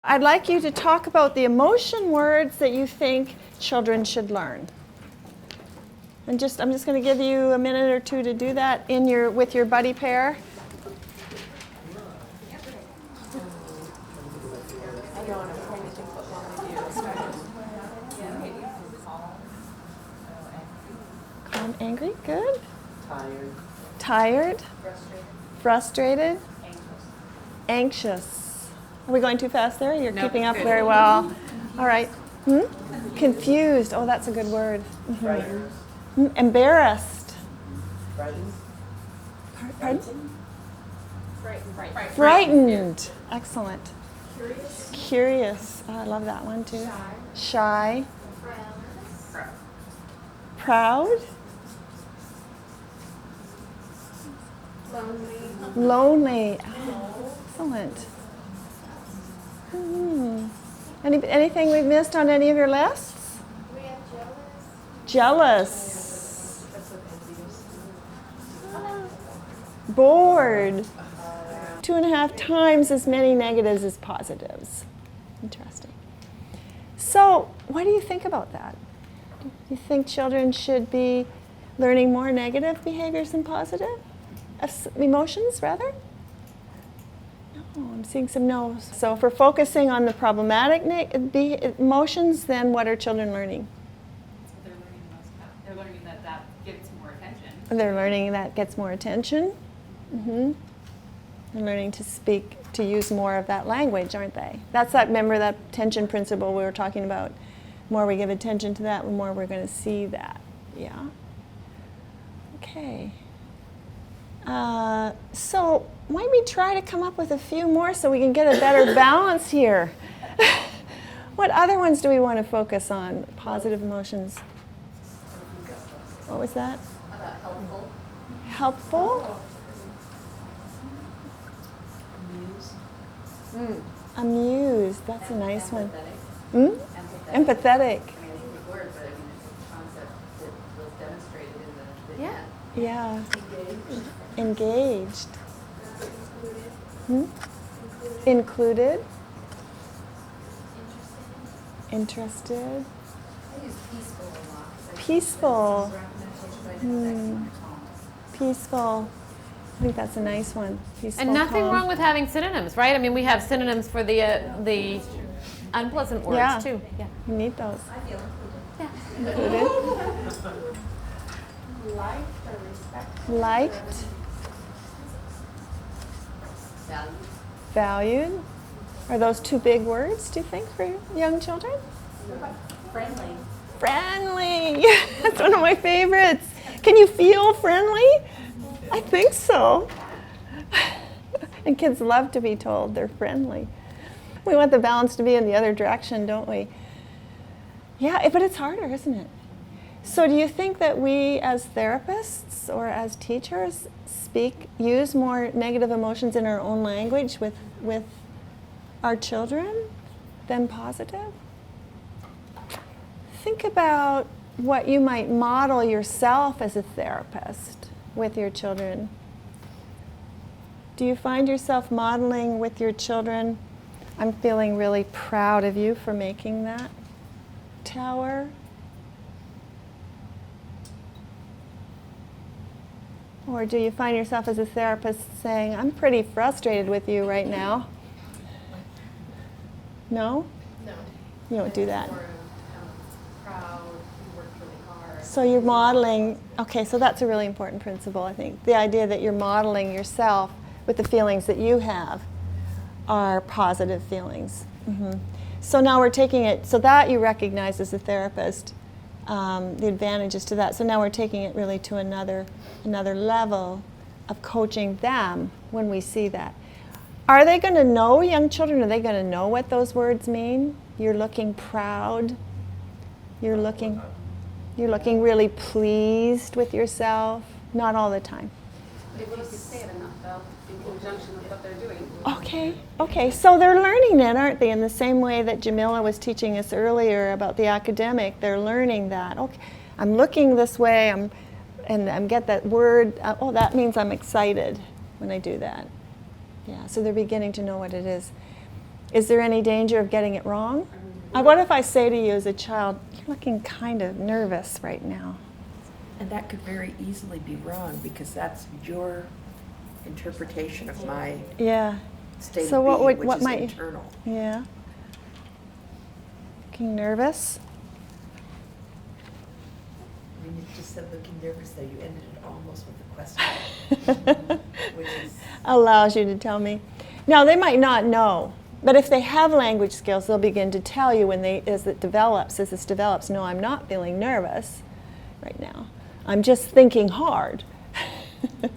I'd like you to talk about the emotion words that you think children should learn. And I'm just going to give you a minute or two to do that with your buddy pair. Calm, angry, good. Tired. Frustrated. Anxious. Are we going too fast there? You're keeping up very well. All right. Confused. Oh, that's a good word. Frightened. Embarrassed. Frightened. Pardon? Frightened. Frightened. Excellent. Curious. Curious. Oh, I love that one too. Shy. Proud. Proud. Lonely. Lonely. Oh, excellent. Anything we've missed on any of your lists? We have Jealous. Bored. 2.5 times as many negatives as positives. Interesting. So, what do you think about that? Do you think children should be learning more negative behaviors than positive? Emotions, rather? No, I'm seeing some no's. So if we're focusing on the problematic emotions, then what are children learning? They're learning that gets more attention. They're learning that gets more attention. They're learning to use more of that language, aren't they? Remember that attention principle we were talking about. The more we give attention to that, the more we're going to see that. Yeah? Okay. So why don't we try to come up with a few more so we can get a better balance here? What other ones do we want to focus on? Positive emotions. What was that? helpful. Helpful? Amused. That's a nice one. Empathetic. I mean, it's a big word, but I mean, it's a concept that was demonstrated in the Yeah. Yeah. Engaged. Engaged. Included. Interested. I use peaceful a lot. Peaceful. Mm. Peaceful. I think that's a nice one. Peaceful, And nothing calm. wrong with having synonyms, right? I mean, we have synonyms for the unpleasant words Yeah. too. Yeah. You need those. I feel Included. Liked or respected. Liked. valued. Valued. Are those two big words, do you think, for young children? Friendly. Friendly. That's one of my favorites. Can you feel friendly? I think so. And kids love to be told they're friendly. We want the balance to be in the other direction, don't we? Yeah, but it's harder, isn't it? So do you think that we as therapists or as teachers use more negative emotions in our own language with our children than positive? Think about what you might model yourself as a therapist with your children. Do you find yourself modeling with your children, I'm feeling really proud of you for making that tower? Or do you find yourself as a therapist saying, I'm pretty frustrated with you right now? No? No. You don't do that. Or, proud. You worked really hard. So you're modeling, okay, so that's a really important principle, I think. The idea that you're modeling yourself with the feelings that you have are positive feelings. So now we're taking it, so that you recognize as a therapist, the advantages to that. So now we're taking it really to another level of coaching them when we see that. Are they going to know, young children, are they going to know what those words mean? You're looking proud. You're looking really pleased with yourself. Not all the time. If you could say it enough, though, in conjunction with what they're doing. Okay. So they're learning it, aren't they? In the same way that Jamila was teaching us earlier about the academic, they're learning that. Okay, I'm looking this way, and get that word. That means I'm excited when I do that. Yeah, so they're beginning to know what it is. Is there any danger of getting it wrong? What if I say to you as a child, you're looking kind of nervous right now? And that could very easily be wrong because that's your interpretation of my Yeah. state So of what being, would- which what is might you- internal. Yeah. Looking nervous? When you just said looking nervous, though, you ended it almost with a question, which is Allows you to tell me. Now, they might not know, but if they have language skills, they'll begin to tell you as this develops, no, I'm not feeling nervous right now. I'm just thinking hard. But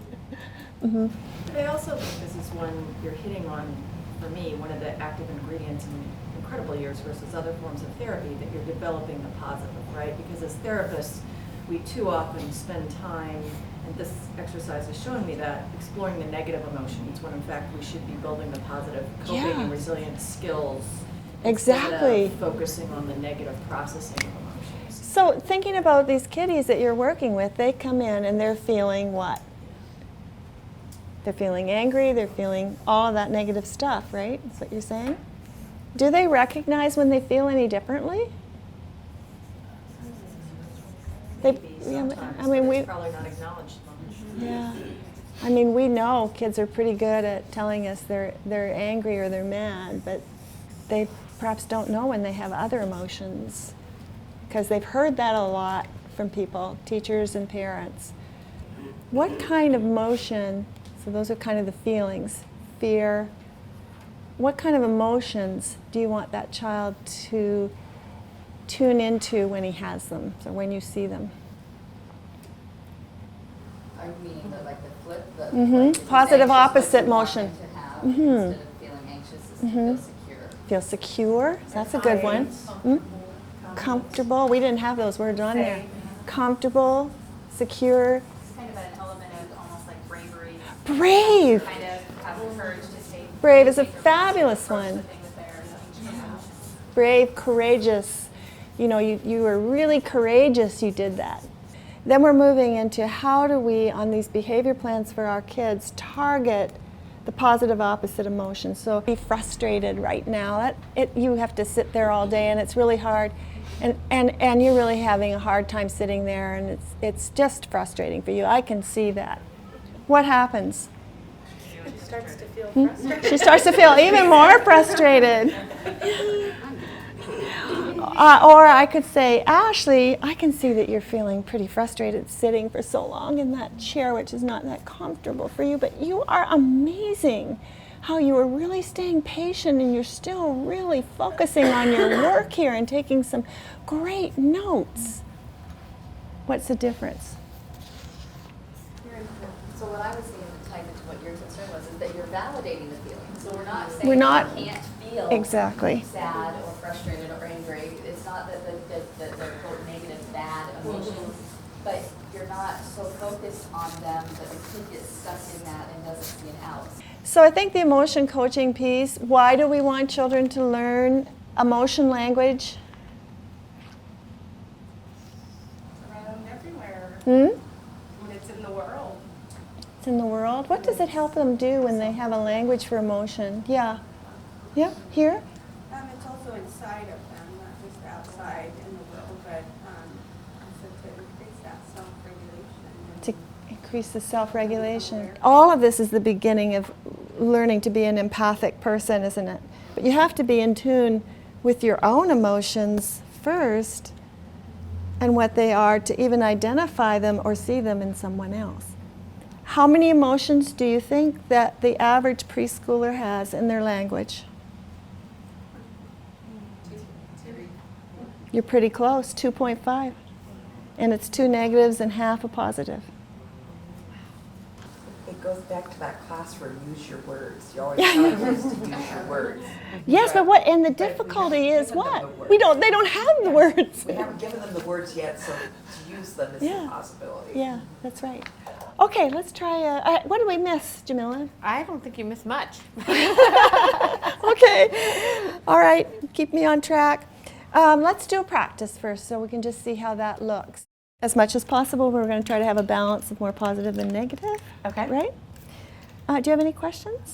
I also think this is one you're hitting on, for me, one of the active ingredients in Incredible Years versus other forms of therapy, that you're developing the positive, right? Because as therapists, we too often spend time, and this exercise is showing me that, exploring the negative emotions, when in fact we should be building the positive coping Yeah. and resilience skills. Exactly. Instead of focusing on the negative processing of emotions. So thinking about these kiddies that you're working with, they come in and they're feeling what? They're feeling angry, they're feeling all of that negative stuff, right? That's what you're saying? Do they recognize when they feel any differently? Maybe yeah, sometimes, I mean, but we, it's probably not acknowledged much. yeah. I mean, we know kids are pretty good at telling us they're angry or they're mad, but they perhaps don't know when they have other emotions because they've heard that a lot from people, teachers and parents. What kind of emotion, so those are kind of the feelings, fear, what kind of emotions do you want that child to tune into when he has them, so when you see them? Are you meaning like the flip? The Mhm. like, is Positive anxious, what opposite you want motion. them to have, Mhm. instead of feeling anxious is to feel secure. Feel secure, that's a good one. Mm? Comfortable, we didn't have those words on there. Comfortable, secure, It's kind of an element of almost like bravery. brave. Kind of have the courage to take. Brave is a take your fabulous approach to one. things with their emotions. Brave, courageous. You know, you were really courageous, you did that. Then we're moving into how do we, on these behavior plans for our kids, target the positive opposite emotion. So be frustrated right now. You have to sit there all day and it's really hard. And you're really having a hard time sitting there and it's just frustrating for you. I can see that. What happens? She starts to feel frustrated. She starts to feel even more frustrated. Or I could say, Ashley, I can see that you're feeling pretty frustrated sitting for so long in that chair, which is not that comfortable for you, but you are amazing how you are really staying patient and you're still really focusing on your work here and taking some great notes. What's the difference? So what I was saying, tied into what your concern was, is that you're validating the feeling. So we're not saying We're not- you can't feel Exactly. sad or frustrated or angry. It's not that the quote negative bad emotions, but you're not so focused on them that the kid gets stuck in that and doesn't see an out. So I think the emotion coaching piece, why do we want children to learn emotion language? Around everywhere. Hmm? When it's in the world. It's in the world. What does it help them do when they have a language for emotion? Yeah. Yeah, here? It's also inside of them, not just outside in the world, but also to increase that self-regulation. To increase the self-regulation. All of this is the beginning of learning to be an empathic person, isn't it? But you have to be in tune with your own emotions first and what they are to even identify them or see them in someone else. How many emotions do you think that the average preschooler has in their language? You're pretty close, 2.5. And it's 2 negatives and half a positive. It goes back to that class where use your words. You always tell kids to use your words. Yes, but and the difficulty is given them what? the They don't have the words. We haven't given them the words yet, so to use them is Yeah. a possibility. Yeah, that's right. Okay, let's try, what did we miss, Jamila? I don't think you missed much. Okay, all right, keep me on track. Let's do a practice first so we can just see how that looks. As much as possible, we're going to try to have a balance of more positive than negative. Okay. Right? Do you have any questions?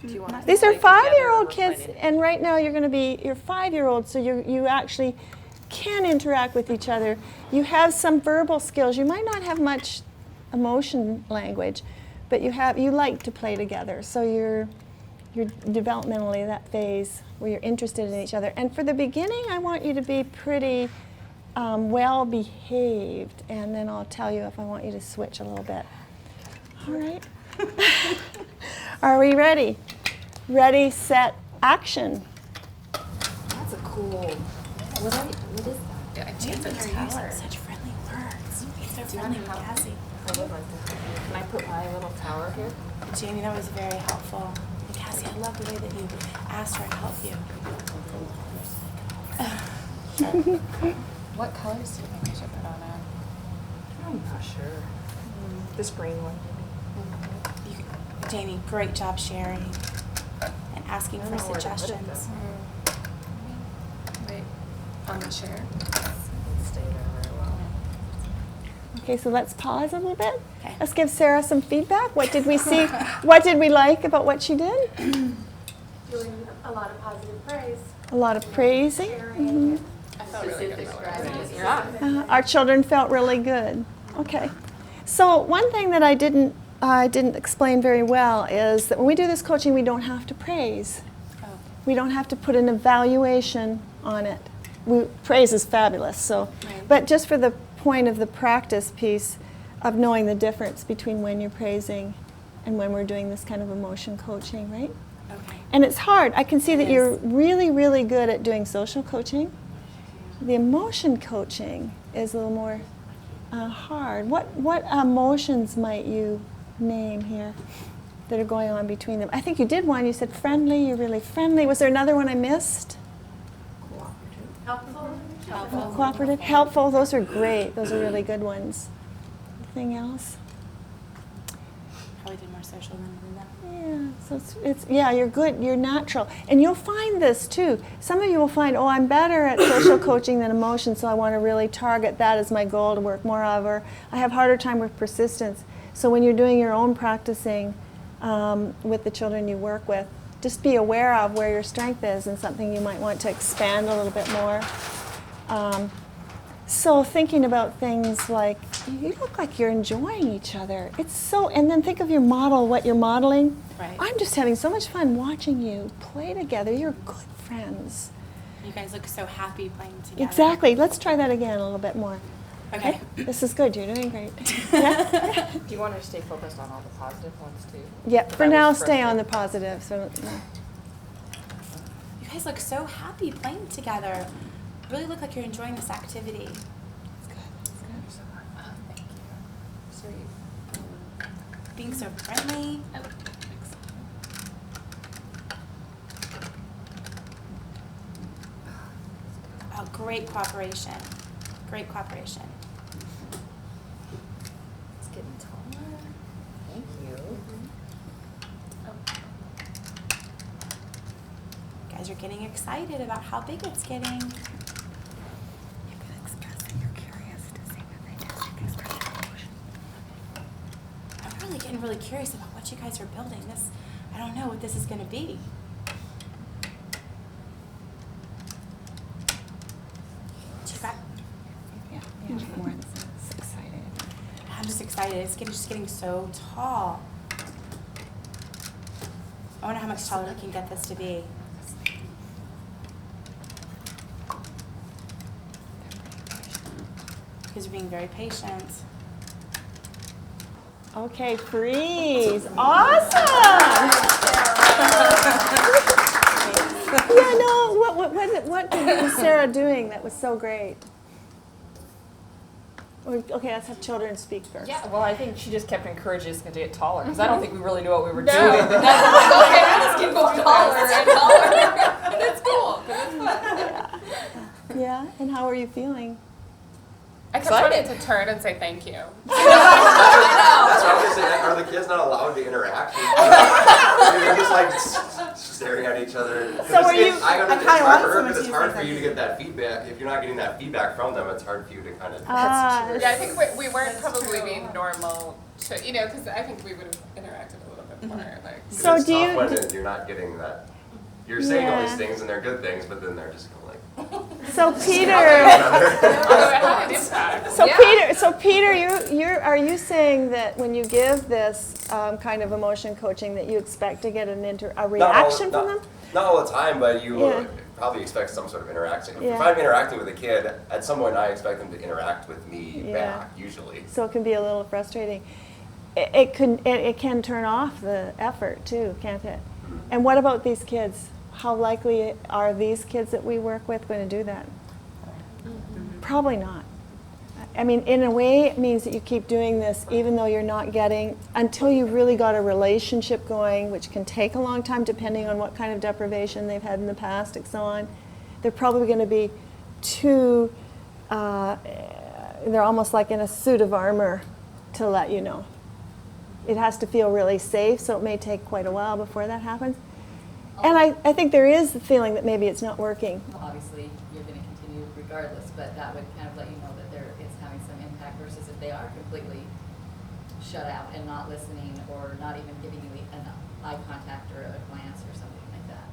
Do you want These to are play together or 5-year-old we're kids, playing? and right now you're going to be, you're 5-year-olds, so you actually can interact with each other. You have some verbal skills. You might not have much emotion language, but you like to play together. So you're developmentally that phase where you're interested in each other. And for the beginning, I want you to be pretty well behaved, and then I'll tell you if I want you to switch a little bit. All right. Are we ready? Ready, set, action. That's a cool. What is that? Yeah, it's a tower. Such friendly words. It's so friendly with Cassie. I would like to. Can I put my little tower here? Jamie, that was very helpful. And Cassie, I love the way that you asked her to help you. What colors do you think I should put on it? I'm not sure. This green one. Jamie, great job sharing and asking for suggestions. Wait, on the chair? Stay there very well. Okay, so let's pause a little bit. Okay. Let's give Sarah some feedback. What did we see? What did we like about what she did? Doing a lot of positive praise. A lot of praising. Sharing. I felt really good about it. Yeah. Our children felt really good. Okay. So one thing that I didn't explain very well is that when we do this coaching, we don't have to praise. Oh. We don't have to put an evaluation on it. Praise is fabulous. So, Right. but just for the point of the practice piece of knowing the difference between when you're praising and when we're doing this kind of emotion coaching, right? Okay. And it's hard. I can see that It you're is. really, really good at doing social coaching. The emotion coaching is a little more hard. What emotions might you name here that are going on between them? I think you did one. You said friendly. You're really friendly. Was there another one I missed? Helpful. Cooperative, helpful. Those are great. Those are really good ones. Anything else? Probably did more social than that. Yeah, so yeah, you're good, you're natural. And you'll find this too. Some of you will find, oh, I'm better at social coaching than emotion, so I want to really target that as my goal to work more of, or I have harder time with persistence. So when you're doing your own practicing with the children you work with, just be aware of where your strength is and something you might want to expand a little bit more. So thinking about things like, you look like you're enjoying each other. It's so, and then think of your model, what you're modeling. Right. I'm just having so much fun watching you play together. You're good friends. You guys look so happy playing together. Exactly. Let's try that again a little bit more. Okay. This is good. You're doing great. Yeah? Do you want her to stay focused on all the positive ones too? Yeah, If for I now, was stay on the frustrated. positive. So, yeah. You guys look so happy playing together. Really look like you're enjoying this activity. Oh, thank you. Sweet. Being so friendly. Oh, great cooperation. Great cooperation. It's getting taller. Thank you. You guys are getting excited about how big it's getting. I'm really getting really curious about what you guys are building. I don't know what this is going to be. Yeah, more excited. I'm just excited. It's just getting so tall. I wonder how much taller we can get this to be. Because you're being very patient. Okay, freeze. Awesome. Yeah, no, what was Sarah doing that was so great? Okay, let's have children speak first. Yeah, well, I think she just kept encouraging us to get taller because I don't think we really knew what we were doing. Okay, let's keep going taller and taller. That's cool. That's fun. Yeah, and how are you feeling? I kept wanting to turn and say thank you. That's what I was gonna say. Are the kids not allowed to interact? They're just like staring at each other. So are you? It's hard for her because it's hard for you to get that feedback. If you're not getting that feedback from them, it's hard for you to kind of. Yeah, I think we weren't probably being normal to, because I think we would have interacted a little bit more. Like, So it's do tough you- when you're not getting that. You're saying all Yeah. these things and they're good things, but then they're just kind of like. So Peter, although it had an impact. so Peter, are you saying that when you give this kind of emotion coaching that you expect to get a reaction from them? Not all the time, but you Yeah. probably expect some sort of interaction. Yeah. If I'm interacting with a kid, at some point I expect them to interact with me Yeah. back, usually. So it can be a little frustrating. It can turn off the effort too, can't it? And what about these kids? How likely are these kids that we work with going to do that? Probably not. I mean, in a way, it means that you keep doing this even though you're not getting, until you really got a relationship going, which can take a long time depending on what kind of deprivation they've had in the past and so on. They're probably going to be too, they're almost like in a suit of armor to let you know. It has to feel really safe, so it may take quite a while before that happens. And I think there is the feeling that maybe it's not working. Obviously, you're going to continue regardless, but that would kind of let you know that it's having some impact versus if they are completely shut out and not listening or not even giving you an eye contact or a glance or something like that.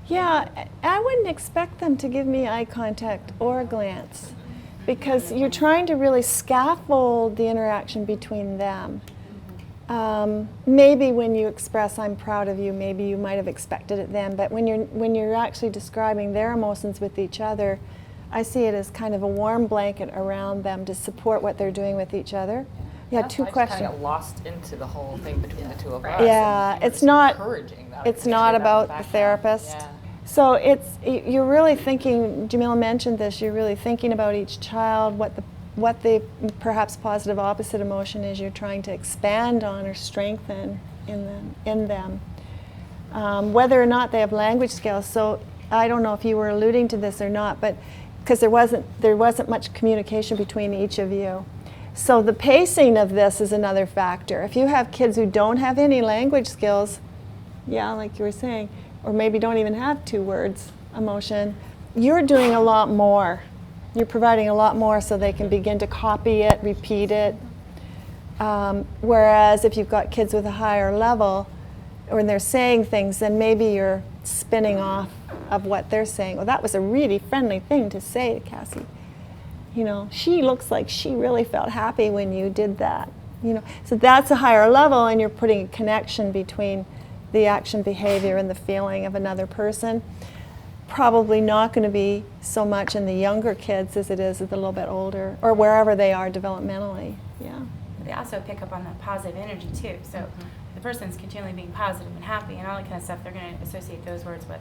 Yeah, I wouldn't expect them to give me eye contact or a glance because you're trying to really scaffold the interaction between them. Maybe when you express "I'm proud of you," maybe you might have expected it then, but when you're actually describing their emotions with each other, I see it as kind of a warm blanket around them to support what they're doing with each other. Yeah, two questions. I kind of lost into the whole thing between the two of us. Yeah, and it's not. encouraging that. It's not about the therapist. Yeah. So you're really thinking. Jamila mentioned this. You're really thinking about each child, what the perhaps positive opposite emotion is you're trying to expand on or strengthen in them. Whether or not they have language skills. So I don't know if you were alluding to this or not, but because there wasn't much communication between each of you. So the pacing of this is another factor. If you have kids who don't have any language skills, yeah, like you were saying, or maybe don't even have 2 words, emotion, you're doing a lot more. You're providing a lot more so they can begin to copy it, repeat it. Whereas if you've got kids with a higher level, when they're saying things, then maybe you're spinning off of what they're saying. Well, that was a really friendly thing to say to Cassie. You know, she looks like she really felt happy when you did that. You know, so that's a higher level, and you're putting a connection between the action, behavior, and the feeling of another person. Probably not going to be so much in the younger kids as it is with a little bit older, or wherever they are developmentally. Yeah. They also pick up on that positive energy too. So the person's continually being positive and happy and all that kind of stuff, they're going to associate those words with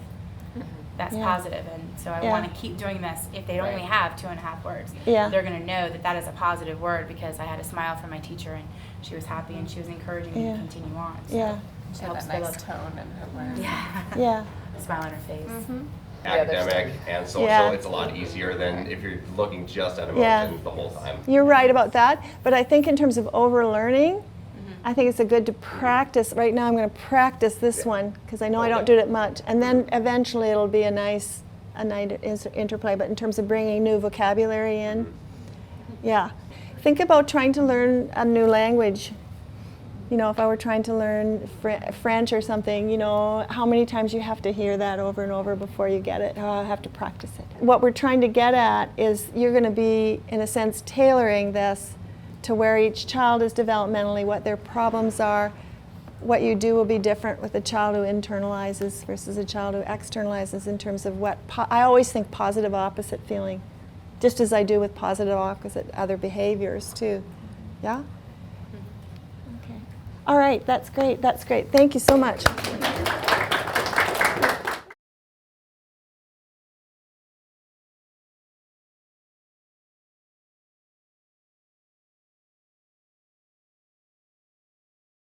that's positive. And so I want to keep doing this. If they only have 2.5 words, they're going to know that that is a positive word because I had a smile from my teacher and she was happy and she was encouraging me to continue on. So She had that nice tone in her words. Yeah. A smile on her face. Academic and social, it's a lot easier than if you're looking just at emotion the whole time. You're right about that, but I think in terms of overlearning, I think it's a good to practice. Right now I'm going to practice this one because I know I don't do it much, and then eventually it'll be a nice interplay, but in terms of bringing new vocabulary in, think about trying to learn a new language. You know, if I were trying to learn French or something, you know, how many times you have to hear that over and over before you get it. Oh, I have to practice it. What we're trying to get at is you're going to be, in a sense, tailoring this to where each child is developmentally, what their problems are. What you do will be different with a child who internalizes versus a child who externalizes in terms of what, I always think positive opposite feeling, just as I do with positive opposite other behaviors too. Yeah? All right, that's great. Thank you so much.